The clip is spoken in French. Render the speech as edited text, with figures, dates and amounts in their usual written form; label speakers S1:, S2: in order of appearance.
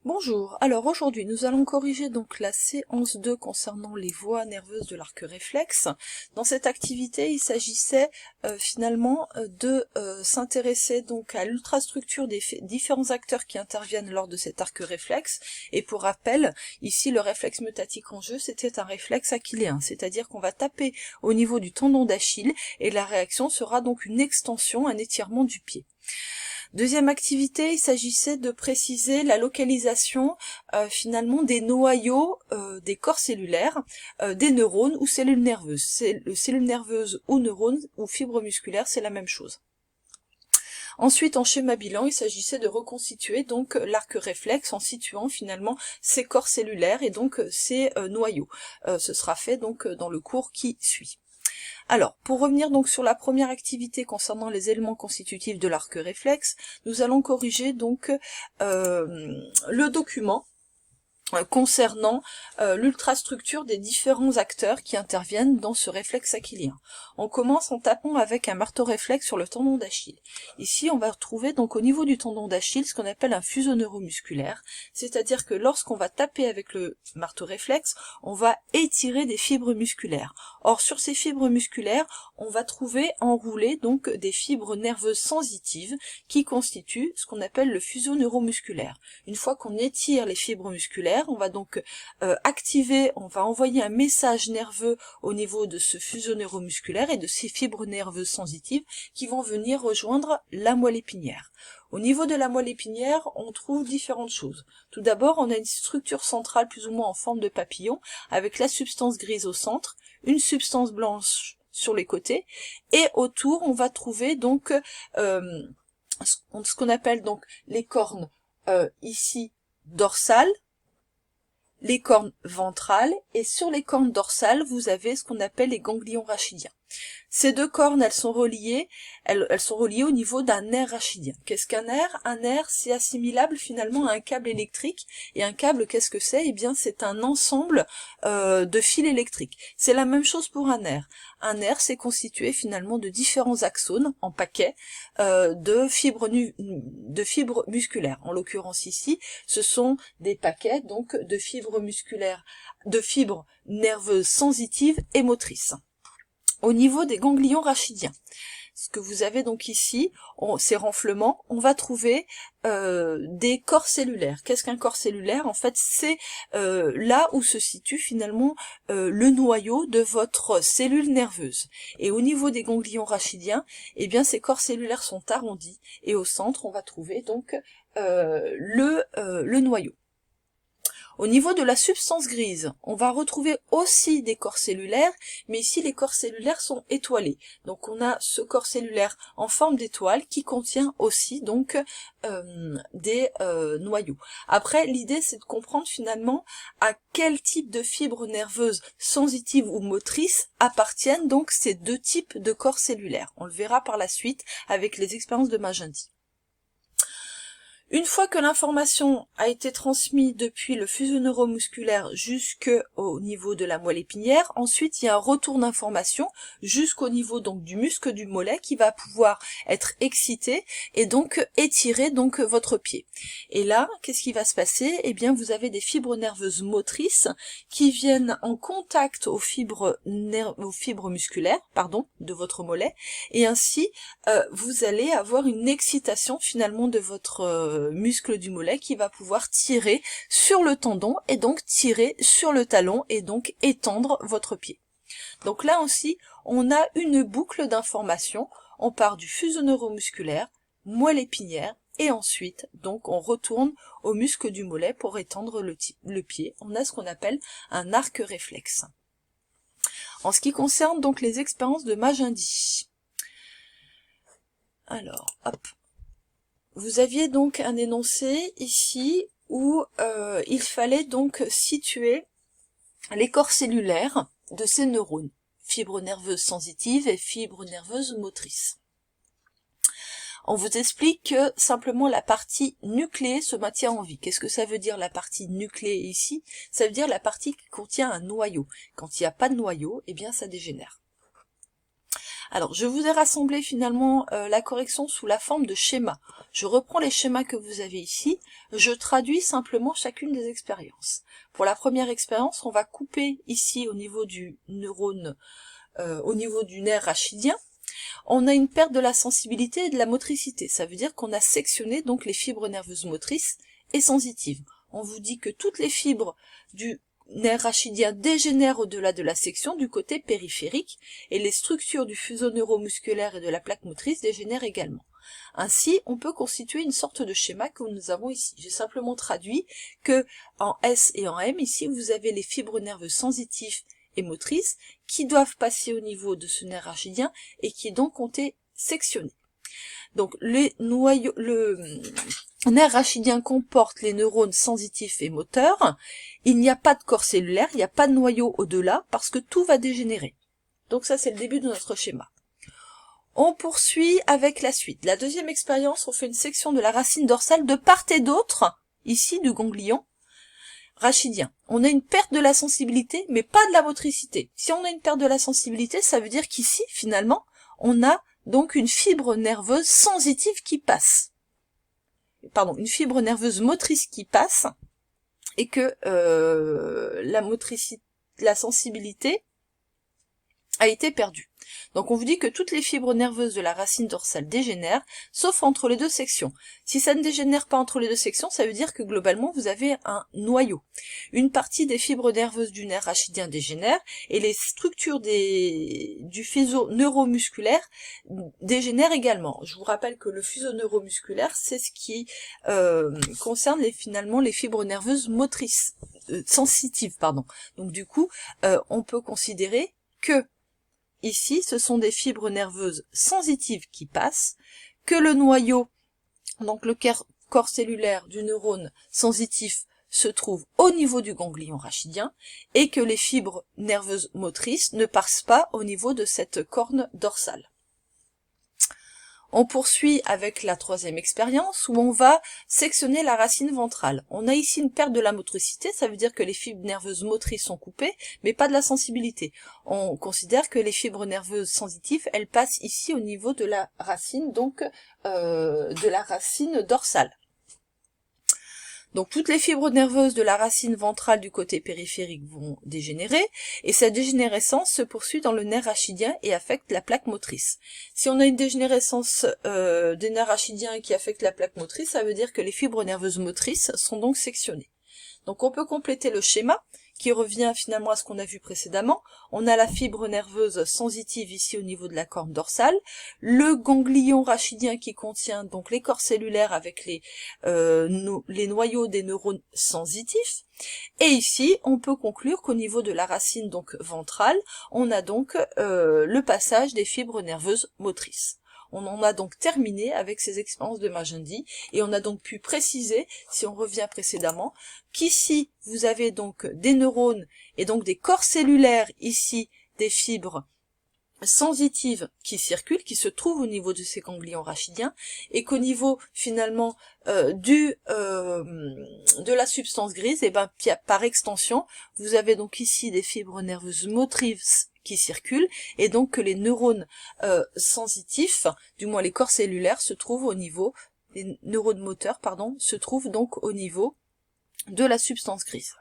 S1: Bonjour, alors aujourd'hui nous allons corriger donc la séance 2 concernant les voies nerveuses de l'arc réflexe. Dans cette activité il s'agissait finalement de s'intéresser donc à l'ultrastructure des différents acteurs qui interviennent lors de cet arc réflexe. Et pour rappel, ici le réflexe myotatique en jeu c'était un réflexe achilléen, c'est-à-dire qu'on va taper au niveau du tendon d'Achille et la réaction sera donc une extension, un étirement du pied. Deuxième activité, il s'agissait de préciser la localisation finalement des noyaux des corps cellulaires, des neurones ou cellules nerveuses. Cellules nerveuses ou neurones ou fibres musculaires, c'est la même chose. Ensuite, en schéma bilan, il s'agissait de reconstituer donc l'arc réflexe en situant finalement ces corps cellulaires et donc ces noyaux. Ce sera fait donc dans le cours qui suit. Alors, pour revenir donc sur la première activité concernant les éléments constitutifs de l'arc réflexe, nous allons corriger donc le document concernant l'ultrastructure des différents acteurs qui interviennent dans ce réflexe achillien. On commence en tapant avec un marteau réflexe sur le tendon d'Achille. Ici, on va retrouver donc au niveau du tendon d'Achille ce qu'on appelle un fuseau neuromusculaire, c'est-à-dire que lorsqu'on va taper avec le marteau réflexe, on va étirer des fibres musculaires. Or, sur ces fibres musculaires, on va trouver enroulées donc des fibres nerveuses sensitives qui constituent ce qu'on appelle le fuseau neuromusculaire. Une fois qu'on étire les fibres musculaires, on va donc on va envoyer un message nerveux au niveau de ce fuseau neuromusculaire et de ces fibres nerveuses sensitives qui vont venir rejoindre la moelle épinière. Au niveau de la moelle épinière, on trouve différentes choses. Tout d'abord, on a une structure centrale plus ou moins en forme de papillon, avec la substance grise au centre, une substance blanche sur les côtés, et autour, on va trouver donc ce qu'on appelle donc les cornes ici dorsales, les cornes ventrales, et sur les cornes dorsales, vous avez ce qu'on appelle les ganglions rachidiens. Ces deux cornes, elles sont reliées au niveau d'un nerf rachidien. Qu'est-ce qu'un nerf? Un nerf, c'est assimilable finalement à un câble électrique. Et un câble, qu'est-ce que c'est? Eh bien, c'est un ensemble de fils électriques. C'est la même chose pour un nerf. Un nerf, c'est constitué finalement de différents axones en paquets de fibres musculaires. En l'occurrence ici, ce sont des paquets donc de fibres musculaires, de fibres nerveuses sensitives et motrices. Au niveau des ganglions rachidiens, ce que vous avez donc ici, ces renflements, on va trouver des corps cellulaires. Qu'est-ce qu'un corps cellulaire? En fait, c'est là où se situe finalement le noyau de votre cellule nerveuse. Et au niveau des ganglions rachidiens, eh bien, ces corps cellulaires sont arrondis, et au centre, on va trouver donc le noyau. Au niveau de la substance grise, on va retrouver aussi des corps cellulaires, mais ici les corps cellulaires sont étoilés. Donc on a ce corps cellulaire en forme d'étoile qui contient aussi donc des noyaux. Après, l'idée c'est de comprendre finalement à quel type de fibres nerveuses sensitives ou motrices appartiennent donc ces deux types de corps cellulaires. On le verra par la suite avec les expériences de Magendie. Une fois que l'information a été transmise depuis le fuseau neuromusculaire jusqu'au niveau de la moelle épinière, ensuite il y a un retour d'information jusqu'au niveau donc du muscle du mollet qui va pouvoir être excité et donc étirer donc votre pied. Et là, qu'est-ce qui va se passer? Eh bien, vous avez des fibres nerveuses motrices qui viennent en contact aux fibres musculaires, de votre mollet, et ainsi vous allez avoir une excitation finalement de votre muscle du mollet qui va pouvoir tirer sur le tendon et donc tirer sur le talon et donc étendre votre pied. Donc là aussi, on a une boucle d'information. On part du fuseau neuromusculaire, moelle épinière, et ensuite, donc, on retourne au muscle du mollet pour étendre le pied. On a ce qu'on appelle un arc réflexe. En ce qui concerne donc les expériences de Magendie. Alors, hop. Vous aviez donc un énoncé ici où il fallait donc situer les corps cellulaires de ces neurones, fibres nerveuses sensitives et fibres nerveuses motrices. On vous explique que simplement la partie nucléée se maintient en vie. Qu'est-ce que ça veut dire la partie nucléée ici? Ça veut dire la partie qui contient un noyau. Quand il n'y a pas de noyau, eh bien ça dégénère. Alors, je vous ai rassemblé finalement la correction sous la forme de schémas. Je reprends les schémas que vous avez ici, je traduis simplement chacune des expériences. Pour la première expérience, on va couper ici au niveau du neurone, au niveau du nerf rachidien. On a une perte de la sensibilité et de la motricité. Ça veut dire qu'on a sectionné donc les fibres nerveuses motrices et sensitives. On vous dit que toutes les fibres du nerf rachidien dégénèrent au-delà de la section du côté périphérique et les structures du fuseau neuromusculaire et de la plaque motrice dégénèrent également. Ainsi, on peut constituer une sorte de schéma que nous avons ici. J'ai simplement traduit que en S et en M, ici, vous avez les fibres nerveuses sensitives et motrices qui doivent passer au niveau de ce nerf rachidien et qui donc ont été sectionnés. Donc le nerf rachidien comporte les neurones sensitifs et moteurs. Il n'y a pas de corps cellulaire, il n'y a pas de noyau au-delà parce que tout va dégénérer. Donc ça c'est le début de notre schéma. On poursuit avec la suite. La deuxième expérience, on fait une section de la racine dorsale de part et d'autre, ici du ganglion rachidien. On a une perte de la sensibilité, mais pas de la motricité. Si on a une perte de la sensibilité, ça veut dire qu'ici, finalement, on a donc une fibre nerveuse sensitive qui passe. Pardon, une fibre nerveuse motrice qui passe, et que la sensibilité a été perdue. Donc on vous dit que toutes les fibres nerveuses de la racine dorsale dégénèrent, sauf entre les deux sections. Si ça ne dégénère pas entre les deux sections, ça veut dire que globalement vous avez un noyau. Une partie des fibres nerveuses du nerf rachidien dégénèrent, et les structures du fuseau neuromusculaire dégénèrent également. Je vous rappelle que le fuseau neuromusculaire, c'est ce qui concerne finalement les fibres nerveuses motrices, sensitives, pardon. Donc du coup, on peut considérer que ici, ce sont des fibres nerveuses sensitives qui passent, que le noyau, donc le corps cellulaire du neurone sensitif, se trouve au niveau du ganglion rachidien, et que les fibres nerveuses motrices ne passent pas au niveau de cette corne dorsale. On poursuit avec la troisième expérience où on va sectionner la racine ventrale. On a ici une perte de la motricité, ça veut dire que les fibres nerveuses motrices sont coupées, mais pas de la sensibilité. On considère que les fibres nerveuses sensitives, elles passent ici au niveau de la racine, donc de la racine dorsale. Donc toutes les fibres nerveuses de la racine ventrale du côté périphérique vont dégénérer, et cette dégénérescence se poursuit dans le nerf rachidien et affecte la plaque motrice. Si on a une dégénérescence des nerfs rachidiens qui affecte la plaque motrice, ça veut dire que les fibres nerveuses motrices sont donc sectionnées. Donc on peut compléter le schéma, qui revient finalement à ce qu'on a vu précédemment. On a la fibre nerveuse sensitive ici au niveau de la corne dorsale, le ganglion rachidien qui contient donc les corps cellulaires avec les noyaux des neurones sensitifs, et ici on peut conclure qu'au niveau de la racine donc ventrale, on a donc le passage des fibres nerveuses motrices. On en a donc terminé avec ces expériences de Magendie, et on a donc pu préciser, si on revient précédemment, qu'ici vous avez donc des neurones et donc des corps cellulaires, ici des fibres sensitives qui circulent, qui se trouvent au niveau de ces ganglions rachidiens, et qu'au niveau finalement de la substance grise, et ben par extension, vous avez donc ici des fibres nerveuses motrices qui circulent, et donc que les neurones sensitifs, du moins les corps cellulaires, se trouvent au niveau, les neurones moteurs, pardon, se trouvent donc au niveau de la substance grise.